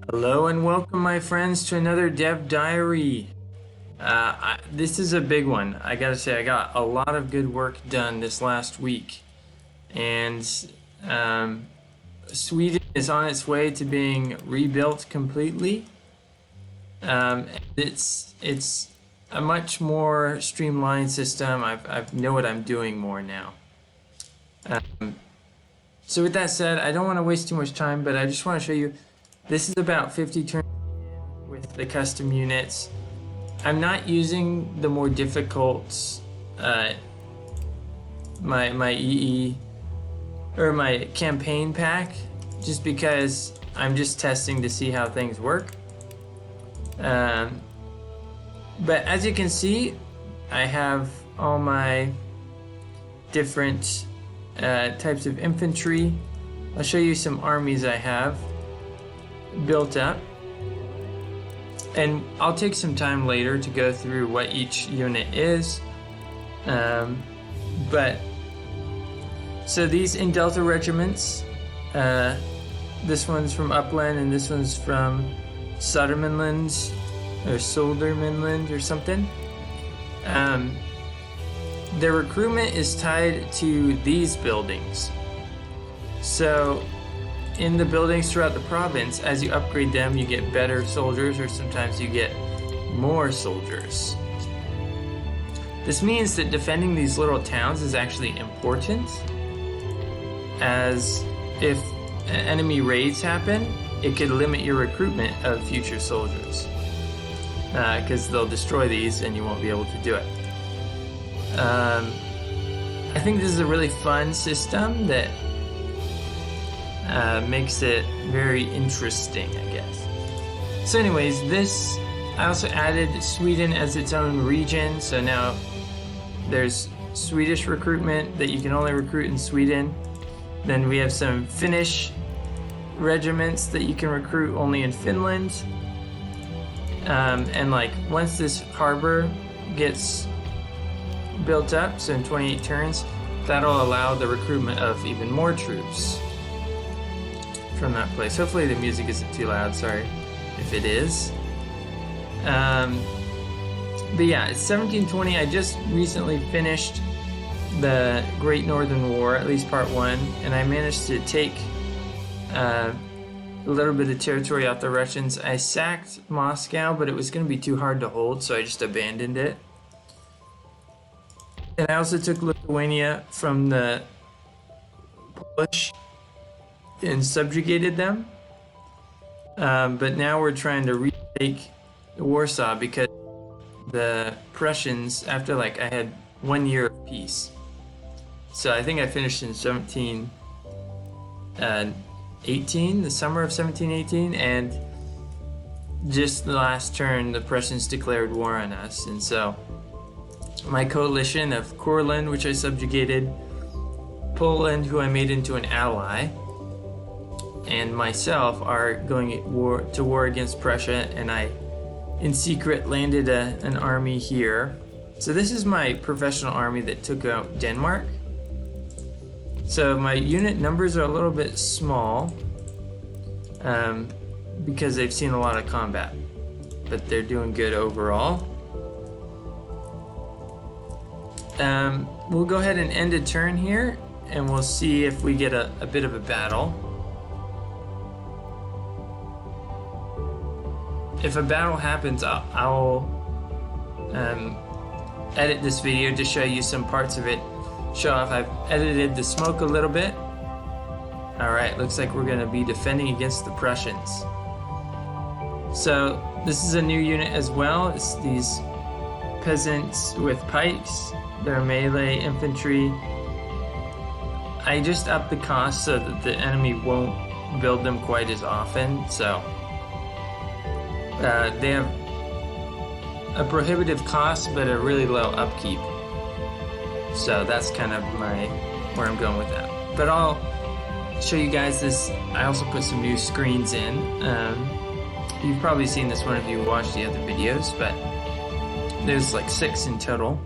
Hello and welcome, my friends, to another Dev Diary. This is a big one. I gotta say, I got a lot of good work done this last week, and Sweden is on its way to being rebuilt completely. It's a much more streamlined system. I know what I'm doing more now. So with that said, I don't want to waste too much time, but I just want to show you. This is about 50 turns with the custom units. I'm not using the more difficult my EE or my campaign pack, just because I'm just testing to see how things work. But as you can see, I have all my different types of infantry. I'll show you some armies I have built up, and I'll take some time later to go through what each unit is. But so these in Delta regiments, this one's from Upland and this one's from Sodermanland or Soldermanland or something. Their recruitment is tied to these buildings. So in the buildings throughout the province, as you upgrade them, you get better soldiers, or sometimes you get more soldiers. This means that defending these little towns is actually important, as if enemy raids happen, it could limit your recruitment of future soldiers, because they'll destroy these and you won't be able to do it. I think this is a really fun system that makes it very interesting, I guess. So anyways, I also added Sweden as its own region, so now there's Swedish recruitment that you can only recruit in Sweden. Then we have some Finnish regiments that you can recruit only in Finland. And like once this harbor gets built up, so in 28 turns, that'll allow the recruitment of even more troops from that place. Hopefully the music isn't too loud, sorry if it is. But yeah, it's 1720. I just recently finished the Great Northern War, at least part 1, and I managed to take a little bit of territory off the Russians. I sacked Moscow, but it was going to be too hard to hold, so I just abandoned it. And I also took Lithuania from the Polish and subjugated them. But now we're trying to retake Warsaw because the Prussians, after I had 1 year of peace. So I think I finished in 1718, the summer of 1718, and just the last turn the Prussians declared war on us. And so my coalition of Courland, which I subjugated, Poland, who I made into an ally, and myself are going to war against Prussia, and I in secret landed an army here. So this is my professional army that took out Denmark. So my unit numbers are a little bit small because they've seen a lot of combat, but they're doing good overall. We'll go ahead and end a turn here, and we'll see if we get a bit of a battle. If a battle happens, I'll edit this video to show you some parts of it. Show off. I've edited the smoke a little bit. Alright, looks like we're going to be defending against the Prussians. So this is a new unit as well. It's these peasants with pikes. They're melee infantry. I just upped the cost so that the enemy won't build them quite as often. So they have a prohibitive cost but a really low upkeep. So that's kind of where I'm going with that. But I'll show you guys this. I also put some new screens in. You've probably seen this one if you watched the other videos, but there's 6 in total.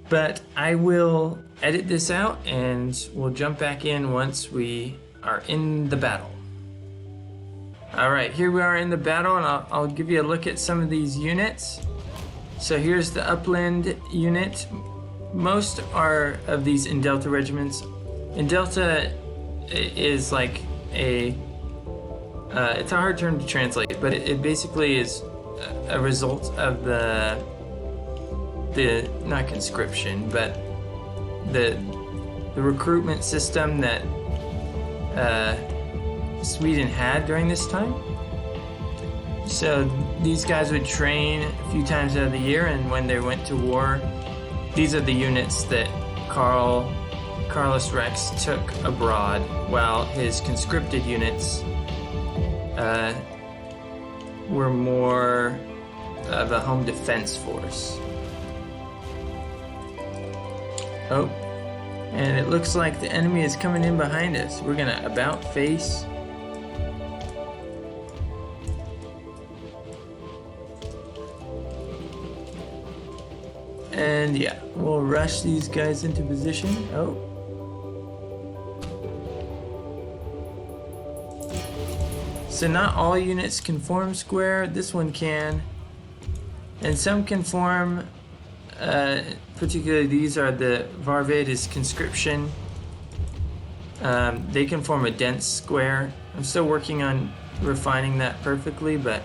But I will edit this out and we'll jump back in once we are in the battle. Alright, here we are in the battle, and I'll give you a look at some of these units. So here's the upland unit. Most are of these in Delta regiments. In Delta is like a... it's a hard term to translate, but it basically is a result of the not conscription, but the recruitment system that Sweden had during this time. So these guys would train a few times out of the year, and when they went to war, these are the units that Carlos Rex took abroad, while his conscripted units were more of a home defense force. Oh, and it looks like the enemy is coming in behind us. We're gonna about face. And yeah, we'll rush these guys into position. Oh. So not all units can form square. This one can. And some can form, particularly these are the Varvade's conscription. They can form a dense square. I'm still working on refining that perfectly, but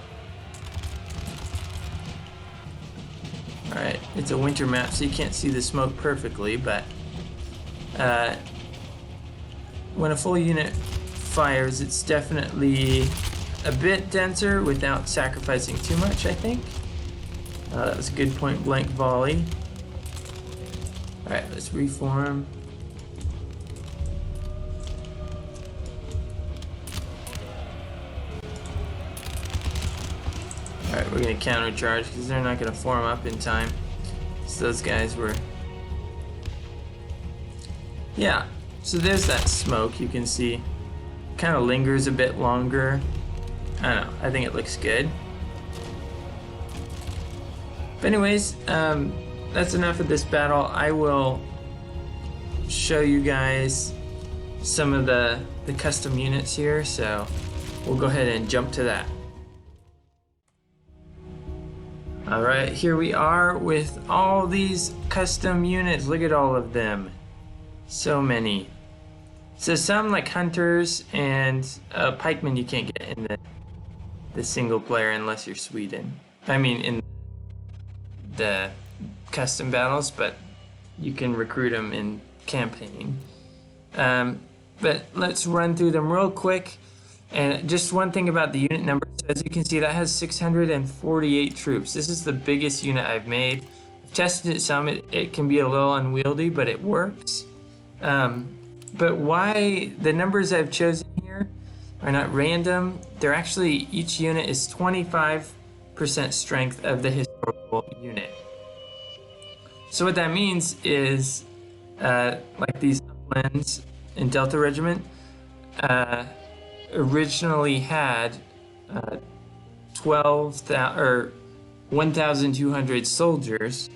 alright, it's a winter map, so you can't see the smoke perfectly, but when a full unit fires, it's definitely a bit denser without sacrificing too much, I think. That was a good point blank volley. Alright, let's reform. Alright, we're gonna countercharge because they're not gonna form up in time. So those guys were... Yeah, so there's that smoke you can see. Kind of lingers a bit longer. I don't know, I think it looks good. But anyways, that's enough of this battle. I will show you guys some of the custom units here, so we'll go ahead and jump to that. Alright, here we are with all these custom units. Look at all of them. So many. So some, like hunters and pikemen, you can't get in the single player unless you're Sweden. I mean in the custom battles, but you can recruit them in campaign. But let's run through them real quick. And just one thing about the unit numbers, as you can see, that has 648 troops. This is the biggest unit I've made. I've tested it some. It can be a little unwieldy, but it works. But why the numbers I've chosen here are not random. They're actually, each unit is 25% strength of the historical unit. So what that means is, like these uplands in Delta Regiment, originally had 1,200 soldiers,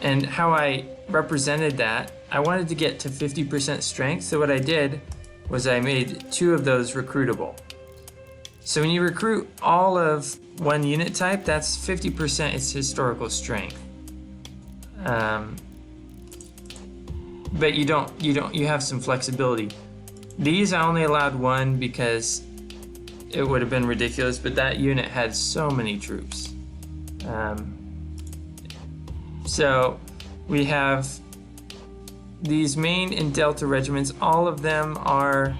and how I represented that, I wanted to get to 50% strength. So what I did was I made 2 of those recruitable. So when you recruit all of one unit type, that's 50% its historical strength. But you have some flexibility. These I only allowed 1 because it would have been ridiculous, but that unit had so many troops. So we have these main in Delta regiments. All of them are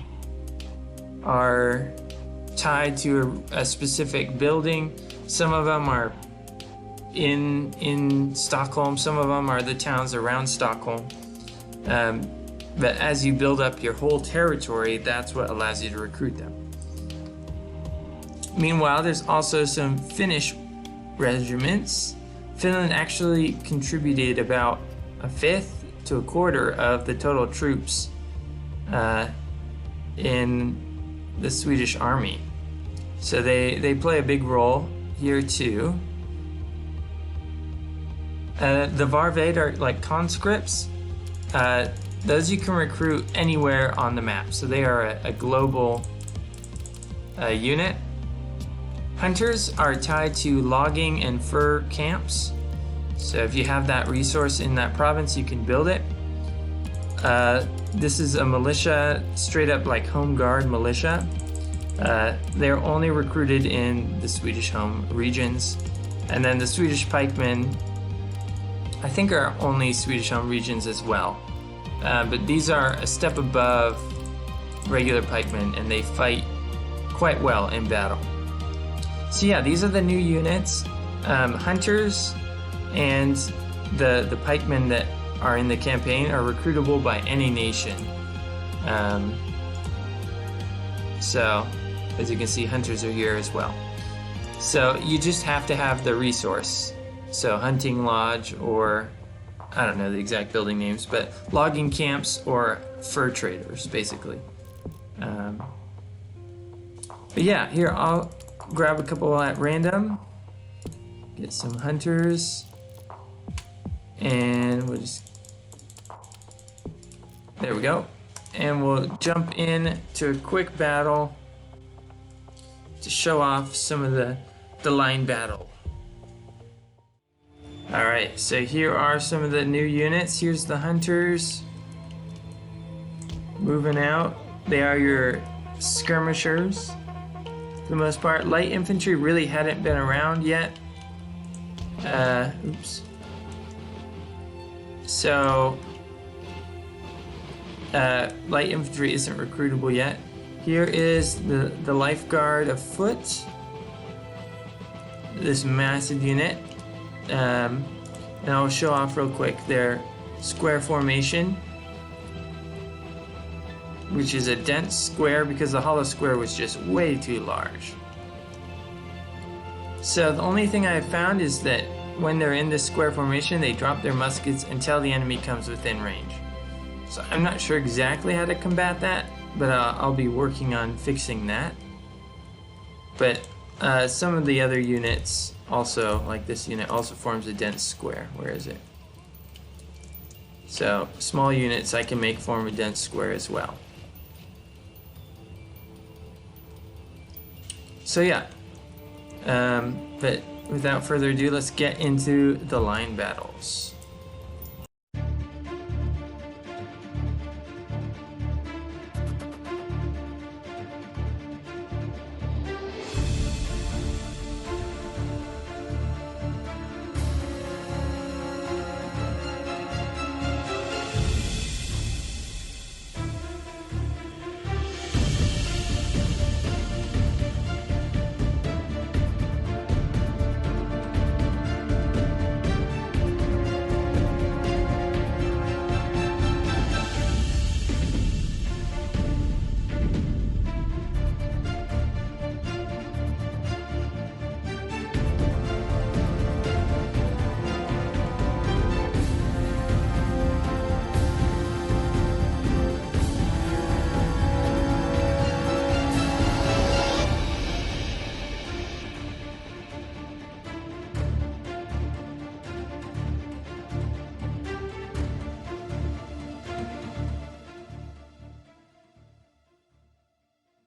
tied to a specific building. Some of them are in Stockholm. Some of them are the towns around Stockholm. But as you build up your whole territory, that's what allows you to recruit them. Meanwhile, there's also some Finnish regiments. Finland actually contributed about 1/5 to 1/4 of the total troops in the Swedish army. So they play a big role here too. The Varvade are like conscripts. Those you can recruit anywhere on the map. So they are a global unit. Hunters are tied to logging and fur camps. So if you have that resource in that province, you can build it. This is a militia, straight up like home guard militia. They're only recruited in the Swedish home regions. And then the Swedish pikemen, I think, are only Swedish home regions as well. But these are a step above regular pikemen, and they fight quite well in battle. So yeah, these are the new units. Hunters and the pikemen that are in the campaign are recruitable by any nation. So as you can see, hunters are here as well. So you just have to have the resource. So hunting lodge, or I don't know the exact building names, but logging camps or fur traders, basically. But yeah, here I'll grab a couple at random, get some hunters, and we'll just, there we go. And we'll jump in to a quick battle to show off some of the line battle. Alright, so here are some of the new units. Here's the hunters moving out. They are your skirmishers for the most part. Light infantry really hadn't been around yet. Oops. So light infantry isn't recruitable yet. Here is the lifeguard of foot. This massive unit. And I'll show off real quick their square formation, which is a dense square because the hollow square was just way too large. So the only thing I have found is that when they're in this square formation, they drop their muskets until the enemy comes within range. So I'm not sure exactly how to combat that, but I'll be working on fixing that. But some of the other units also, like this unit, also forms a dense square. Where is it? So small units I can make form a dense square as well. So yeah, but without further ado, let's get into the line battles.